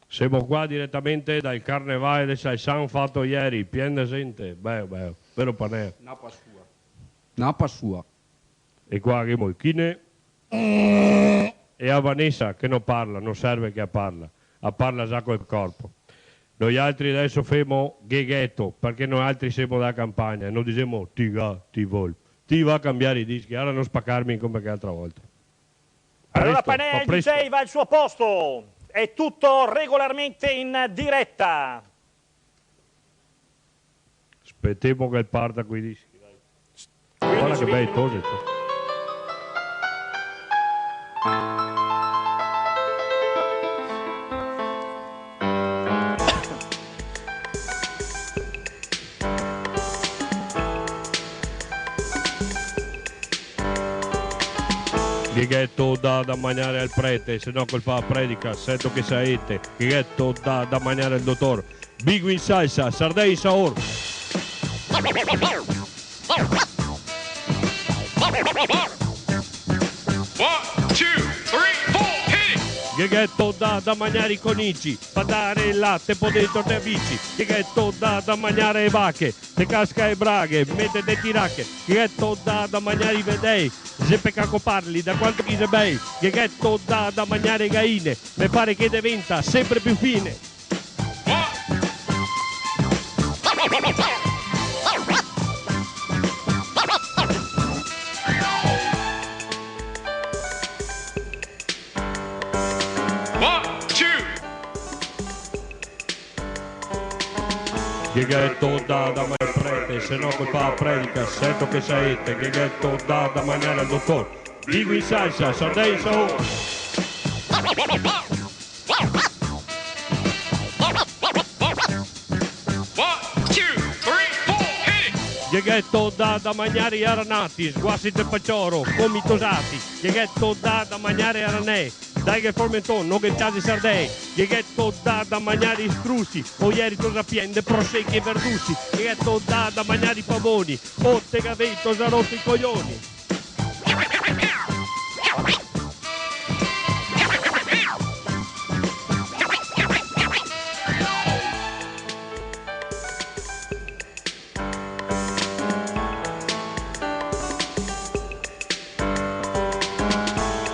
Siamo qua direttamente dal carnevale del Salsan fatto ieri, piena gente, bello, vero Panè? Napa sua. E qua che Molchine e a Vanessa che non parla, non serve che parla già col corpo. Noi altri adesso femo gheghetto, perché noi altri siamo da campagna e non diciamo ti va a cambiare i dischi, allora non spaccarmi come che l'altra volta. Allora Presto, Panè, fa il presto. DJ va al suo posto, è tutto regolarmente in diretta. Aspettiamo che parta coi dischi. Dai. Guarda che bei tosi. Gheghetto da mangiare al prete, se no col fa predica, sento che saete. Gheghetto da mangiare al dottor. Bigo in salsa, sardei in saor. Gheghetto da mangiare i conici, fa dare il latte, poi dentro te amici. Gheghetto da mangiare le vacche, te casca e braghe, mette dei tiracche. Gheghetto da mangiare i vedei, se peccaco parli, da quanto chi se bei. Gheghetto da mangiare gaine, mi pare che diventa sempre più fine. Gheghetto da mangiare al prete, se no col fa predica, sento che saete. Gheghetto da mangiare al dottor. Bigo in salsa, sardei in saor. Gheghetto da mangiare gli aranati, sguassi del paccioro, comitosati. Gheghetto da mangiare aranè, dai che formenton, non che tasi sardei. Gheghetto da mangiare i strussi, o ieri cosa piende, prosecchi e verdussi. Gheghetto da mangiare i pavoni, o te gavetto, zarotti i coglioni.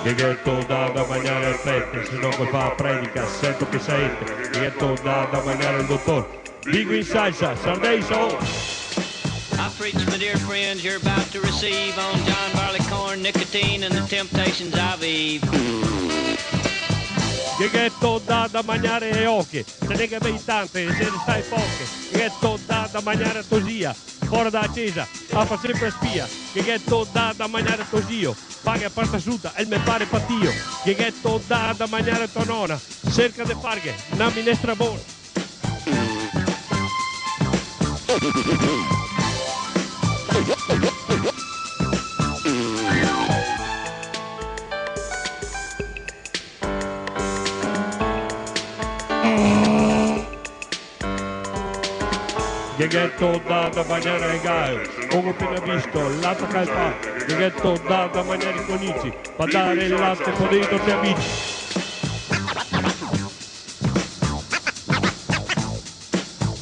Gheghetto da mangiare al prete, se no col fa predica, sento che saete. Gheghetto da mangiare al dottor. Bigo in salsa, sardei in saor. I preach, my dear friends, you're about to receive on John Barleycorn, nicotine, and the temptations of Eve. Gheghetto da mangiare le occhie, se ne che bei tante, se ne stai poche. Gheghetto da mangiare a Tosia, fuori da accesa, fa sempre spia. Gheghetto da mangiare a Tosio, paga a pasta asciutta e il me pare patio. Gheghetto da mangiare a tua nonna, cerca di farghe una minestra buona. Gheghetto da mangiare ai gai, come ho appena visto, latte calpa. Gheghetto da mangiare i conici, fa dare il latte, poi dentro te amici.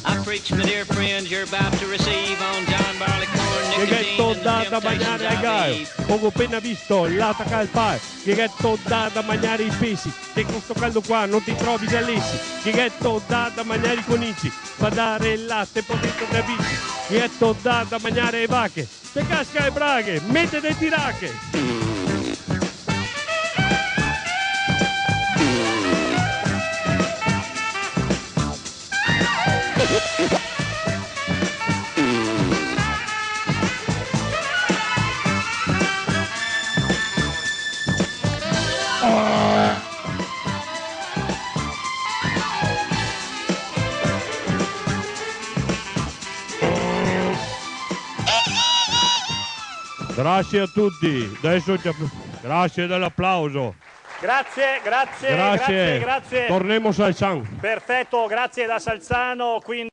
I preach, my dear friends, you're about to receive on John Barleycorn, Gheghetto nicotine, and the da mangiare ai temptations gai, of Eve. come ho appena visto, latte calpa. Gheghetto da mangiare i pesci, che con sto caldo qua non ti trovi già lessi. Gheghetto da mangiare i conici, fa dare il latte, poi dentro te amici. Gheghetto da mangiare le vacche, te casca e braghe, mette dei tiracche. Grazie a tutti, grazie dell'applauso. Grazie. Torniamo al Salsan. Perfetto, grazie da Salzano. Quindi